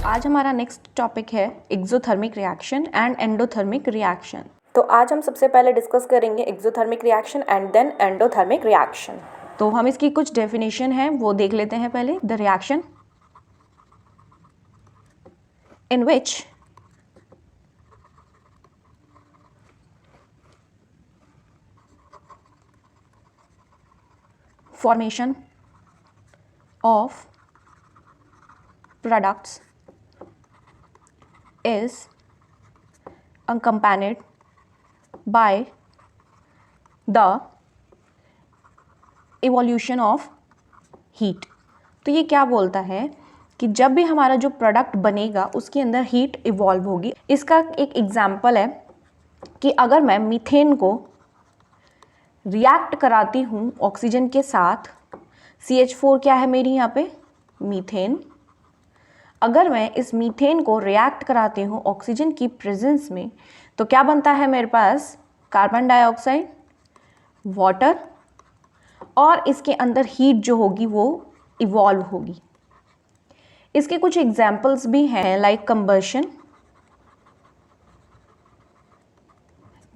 आज हमारा next topic है exothermic reaction and endothermic reaction. तो आज हम सबसे पहले डिस्कस करेंगे exothermic reaction and then endothermic reaction. तो हम इसकी कुछ डेफिनेशन है वो देख लेते हैं पहले। The reaction in which formation of products is accompanied by the evolution of heat। तो ये क्या बोलता है कि जब भी हमारा जो प्रोडक्ट बनेगा उसके अंदर हीट इवॉल्व होगी। इसका एक एग्जाम्पल है कि अगर मैं मीथेन को रिएक्ट कराती हूँ ऑक्सीजन के साथ, CH4 क्या है मेरी यहाँ पे, मीथेन। अगर मैं इस मीथेन को रिएक्ट कराती हूँ ऑक्सीजन की प्रेजेंस में तो क्या बनता है मेरे पास, कार्बन डाइऑक्साइड, वाटर, और इसके अंदर हीट जो होगी वो इवॉल्व होगी। इसके कुछ एग्जाम्पल्स भी हैं लाइक कंबशन।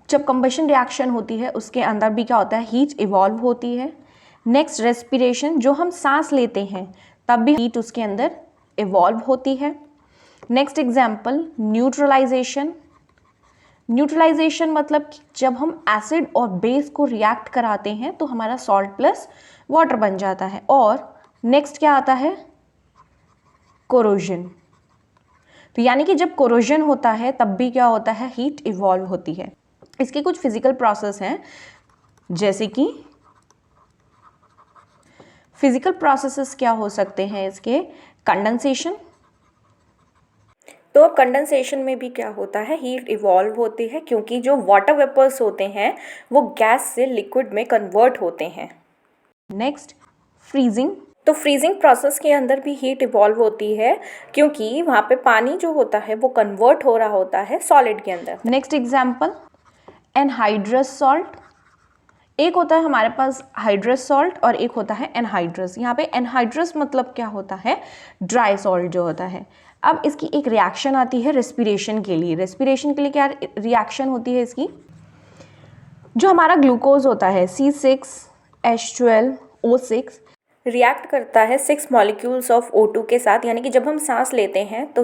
जब कंबशन रिएक्शन होती है उसके अंदर भी क्या होता है, हीट इवॉल्व होती है। नेक्स्ट रेस्पिरेशन, जो हम सांस लेते हैं तब भी हीट उसके अंदर इवॉल्व होती है। Next example neutralisation. न्यूट्रलाइजेशन मतलब कि जब हम एसिड और बेस को रिएक्ट कराते हैं तो हमारा सॉल्ट प्लस वाटर बन जाता है। और नेक्स्ट क्या आता है, कोरोजन। तो यानी कि जब कोरोजन होता है तब भी क्या होता है, हीट इवॉल्व होती है। इसके कुछ फिजिकल प्रोसेस हैं, जैसे कि फिजिकल प्रोसेसेस क्या हो सकते हैं इसके, कंडेंसेशन। तो अब कंडेंसेशन में भी क्या होता है, हीट इवॉल्व होती है क्योंकि जो वाटर वेपर्स होते हैं वो गैस से लिक्विड में कन्वर्ट होते हैं। Next freezing. तो फ्रीजिंग प्रोसेस के अंदर भी हीट इवॉल्व होती है क्योंकि वहाँ पे पानी जो होता है वो कन्वर्ट हो रहा होता है सॉलिड के अंदर। Next example anhydrous salt. एक होता है हमारे पास हाइड्रस सॉल्ट और एक होता है एनहाइड्रस। यहाँ पे एनहाइड्रस मतलब क्या होता है, ड्राई सॉल्ट जो होता है। अब इसकी एक रिएक्शन आती है रेस्पिरेशन के लिए। रेस्पिरेशन के लिए क्या रिएक्शन होती है इसकी, जो हमारा ग्लूकोज होता है C6H12O6 रिएक्ट करता है 6 मॉलिक्यूल्स ऑफ O2 के साथ, यानी कि जब हम सांस लेते हैं तो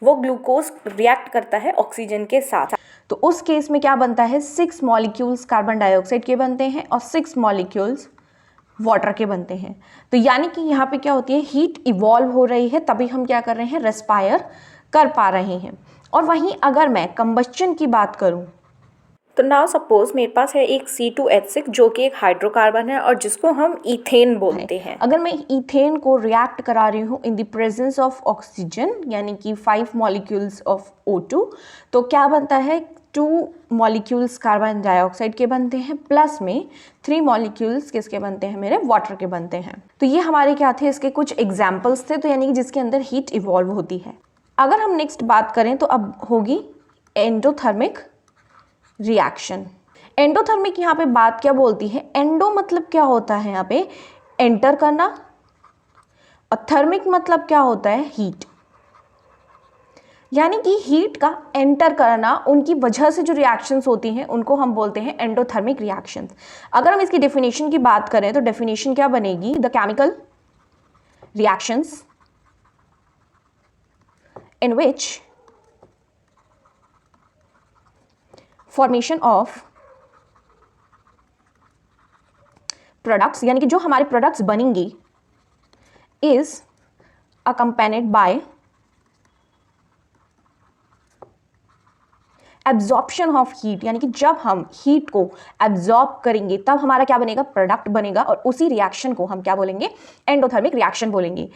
वो ग्लूकोज रिएक्ट करता है ऑक्सीजन के साथ। तो उस केस में क्या बनता है, 6 मॉलिक्यूल्स कार्बन डाइऑक्साइड के बनते हैं और 6 मॉलिक्यूल्स वाटर के बनते हैं। तो यानी कि यहाँ पे क्या होती है, हीट इवॉल्व हो रही है, तभी हम क्या कर रहे हैं, रेस्पायर कर पा रहे हैं। और वहीं अगर मैं कंबस्चन की बात करूँ तो नाउ सपोज मेरे पास है एक C2H6 जो कि एक हाइड्रोकार्बन है और जिसको हम इथेन बोलते हैं। अगर मैं इथेन को रिएक्ट करा रही हूँ in the presence of oxygen, यानी कि 5 मॉलिक्यूल्स ऑफ O2, तो क्या बनता है, 2 मॉलिक्यूल्स कार्बन डाइऑक्साइड के बनते हैं, प्लस में 3 मॉलिक्यूल्स किसके बनते हैं, मेरे वाटर के बनते हैं। तो ये हमारे क्या थे, इसके कुछ एग्जाम्पल्स थे, तो यानी कि जिसके अंदर हीट इवॉल्व होती है। अगर हम नेक्स्ट बात करें तो अब होगी एंडोथर्मिक रिएक्शन। एंडोथर्मिक यहाँ पे बात क्या बोलती है, एंडो मतलब क्या होता है यहाँ पे, एंटर करना, और थर्मिक मतलब क्या होता है, हीट। यानी कि हीट का एंटर करना, उनकी वजह से जो रिएक्शंस होती हैं उनको हम बोलते हैं एंडोथर्मिक रिएक्शंस। अगर हम इसकी डेफिनेशन की बात करें तो डेफिनेशन क्या बनेगी, the chemical reactions in which formation of products, यानी कि जो हमारे प्रोडक्ट्स बनेंगे, is accompanied by absorption of heat, यानी कि जब हम हीट को एब्जॉर्ब करेंगे तब हमारा क्या बनेगा, प्रोडक्ट बनेगा, और उसी रिएक्शन को हम क्या बोलेंगे, एंडोथर्मिक रिएक्शन बोलेंगे।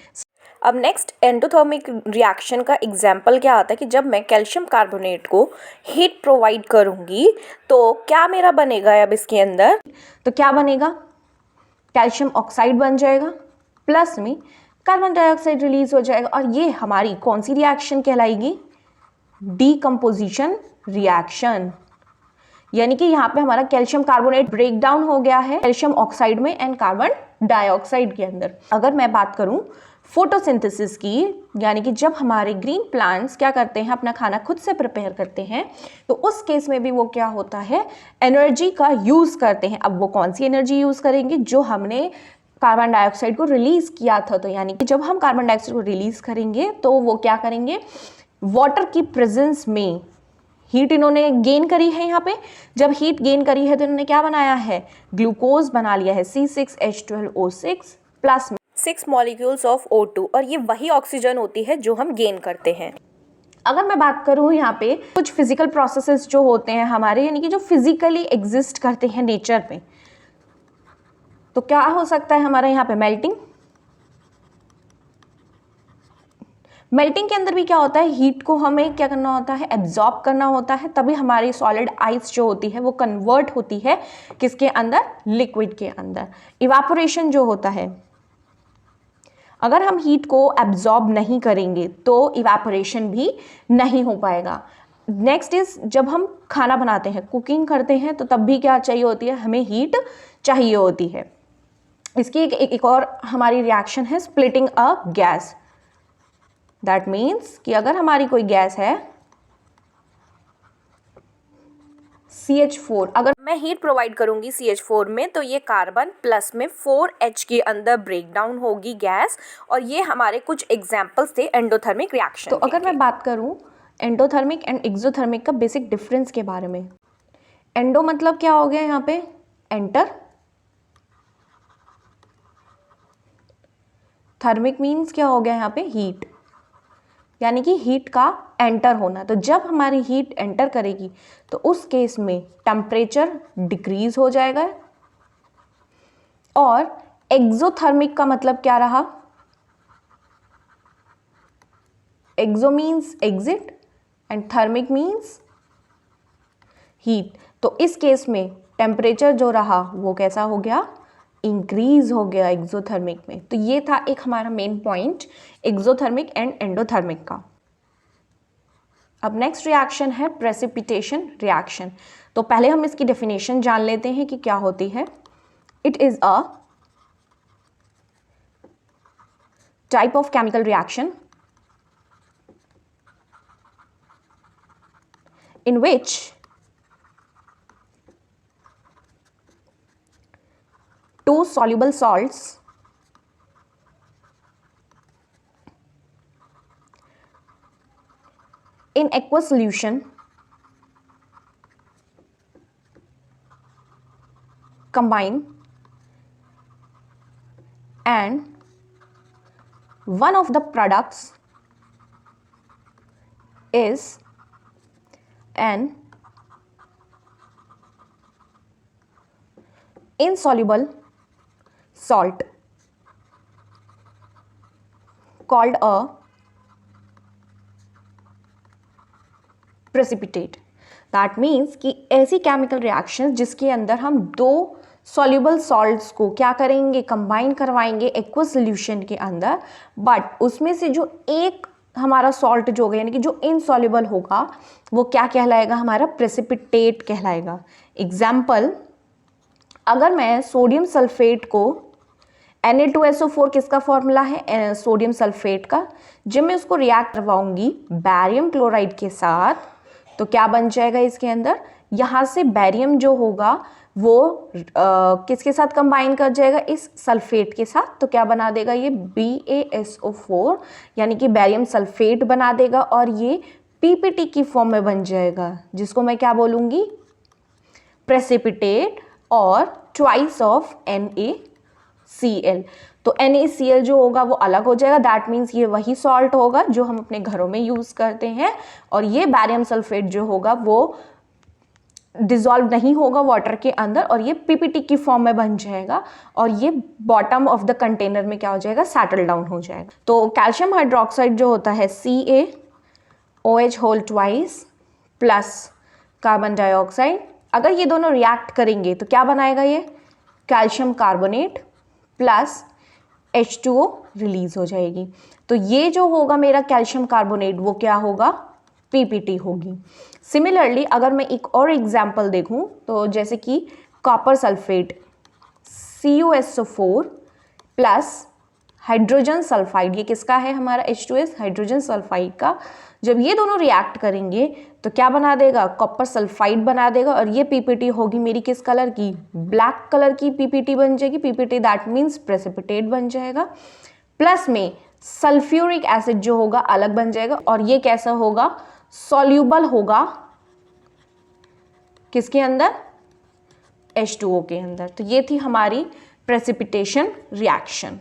अब नेक्स्ट एंडोथर्मिक रिएक्शन का एग्जाम्पल क्या आता है कि जब मैं कैल्शियम कार्बोनेट को हीट प्रोवाइड करूंगी तो क्या मेरा बनेगा, अब इसके अंदर तो क्या बनेगा, कैल्शियम ऑक्साइड बन जाएगा, प्लस में कार्बन डाइऑक्साइड रिलीज हो जाएगा, और ये हमारी कौन सी रिएक्शन कहलाएगी, डीकम्पोजिशन रिएक्शन। यानी कि यहाँ पे हमारा कैल्शियम कार्बोनेट ब्रेक डाउन हो गया है कैल्शियम ऑक्साइड में एंड कार्बन डाइऑक्साइड के अंदर। अगर मैं बात करूँ फोटोसिंथेसिस की, यानी कि जब हमारे ग्रीन प्लांट्स क्या करते हैं, अपना खाना खुद से प्रिपेयर करते हैं, तो उस केस में भी वो क्या होता है, एनर्जी का यूज़ करते हैं। अब वो कौन सी एनर्जी यूज़ करेंगे, जो हमने कार्बन डाइऑक्साइड को रिलीज़ किया था। तो यानी कि जब हम कार्बन डाइऑक्साइड को रिलीज़ करेंगे तो वो क्या करेंगे, वाटर की प्रेजेंस में हीट इन्होंने गेन करी है। यहाँ पे जब हीट गेन करी है तो इन्होंने क्या बनाया है, ग्लूकोज बना लिया है, C6H12O6 प्लस में 6 मॉलिक्यूल्स ऑफ O2, और ये वही ऑक्सीजन होती है जो हम गेन करते हैं। अगर मैं बात करूँ यहाँ पे कुछ फिजिकल प्रोसेसेस जो होते हैं हमारे, यानी कि जो फिजिकली एग्जिस्ट करते हैं नेचर में, तो क्या हो सकता है हमारा यहाँ पे मेल्टिंग। मेल्टिंग के अंदर भी क्या होता है, हीट को हमें क्या करना होता है, एब्जॉर्ब करना होता है, तभी हमारी सॉलिड आइस जो होती है वो कन्वर्ट होती है किसके अंदर, लिक्विड के अंदर। इवापोरेशन जो होता है, अगर हम हीट को एब्जॉर्ब नहीं करेंगे तो इवापोरेशन भी नहीं हो पाएगा। नेक्स्ट इज, जब हम खाना बनाते हैं, कुकिंग करते हैं, तो तब भी क्या चाहिए होती है, हमें हीट चाहिए होती है। इसकी एक और हमारी रिएक्शन है splitting a gas. That means कि अगर हमारी कोई गैस है CH4, अगर मैं हीट प्रोवाइड करूंगी CH4 में, तो ये कार्बन प्लस में 4H के अंदर ब्रेक डाउन होगी गैस, और ये हमारे कुछ एग्जाम्पल्स थे एंडोथर्मिक रिएक्शन तो अगर मैं बात करूं एंडोथर्मिक एंड एक्सोथर्मिक का बेसिक डिफरेंस के बारे में, एंडो मतलब क्या हो गया यहाँ पे, एंटर, थर्मिक मीन्स क्या हो गया यहाँ पे, हीट, यानी कि हीट का एंटर होना। तो जब हमारी हीट एंटर करेगी तो उस केस में टेम्परेचर डिक्रीज हो जाएगा। और एक्सोथर्मिक का मतलब क्या रहा, exo means exit and thermic means heat. तो इस केस में टेम्परेचर जो रहा वो कैसा हो गया, इंक्रीज हो गया एक्सोथर्मिक में। तो ये था एक हमारा main point exothermic and endothermic का। अब नेक्स्ट रिएक्शन है प्रेसिपिटेशन रिएक्शन। तो पहले हम इसकी डेफिनेशन जान लेते हैं कि क्या होती है। It is a type of chemical reaction in which two soluble salts in aqueous solution combine and one of the products is an insoluble salt called a precipitate। That means कि ऐसी chemical reaction जिसके अंदर हम दो soluble salts को क्या करेंगे, combine करवाएंगे एक्वस सोल्यूशन के अंदर, बट उसमें से जो एक हमारा सॉल्ट जो होगा यानी कि जो इनसॉल्युबल होगा वो क्या कहलाएगा, हमारा प्रेसिपिटेट कहलाएगा। एग्जाम्पल, अगर मैं सोडियम सल्फेट को Na2SO4 किसका फॉर्मूला है, सोडियम सल्फेट का, जब मैं उसको रिएक्ट करवाऊंगी बैरियम क्लोराइड के साथ तो क्या बन जाएगा इसके अंदर, यहाँ से बैरियम जो होगा वो किसके साथ कंबाइन कर जाएगा, इस सल्फेट के साथ। तो क्या बना देगा ये BaSO4 यानी कि बैरियम सल्फेट बना देगा और ये PPT की फॉर्म में बन जाएगा, जिसको मैं क्या बोलूँगी, प्रेसिपिटेट और ट्वाइस ऑफ NaCl। तो NaCl जो होगा वो अलग हो जाएगा। दैट मीन्स ये वही सॉल्ट होगा जो हम अपने घरों में यूज़ करते हैं, और ये बैरियम सल्फेट जो होगा वो डिज़ोल्व नहीं होगा वाटर के अंदर और ये PPT की फॉर्म में बन जाएगा, और ये बॉटम ऑफ द कंटेनर में क्या हो जाएगा, सेटल डाउन हो जाएगा। तो कैल्शियम हाइड्रोक्साइड जो होता है CaOH whole twice plus carbon dioxide, अगर ये दोनों रिएक्ट करेंगे तो क्या बनाएगा, ये calcium carbonate plus H2O release हो जाएगी। तो ये जो होगा मेरा कैल्शियम कार्बोनेट वो क्या होगा, PPT होगी। सिमिलरली अगर मैं एक और एग्जाम्पल देखूं तो जैसे कि copper sulphate CuSO4 plus hydrogen sulphide, ये किसका है हमारा H2S, हाइड्रोजन सल्फाइड का। जब ये दोनों रिएक्ट करेंगे तो क्या बना देगा, कॉपर सल्फाइड बना देगा, और ये पीपीटी होगी मेरी किस कलर की, ब्लैक कलर की पीपीटी बन जाएगी। पीपीटी दैट मीन्स प्रेसिपिटेट बन जाएगा। प्लस में सल्फ्यूरिक एसिड जो होगा अलग बन जाएगा, और ये कैसा होगा, सॉल्यूबल होगा किसके अंदर, H2O के अंदर। तो ये थी हमारी प्रेसिपिटेशन रिएक्शन।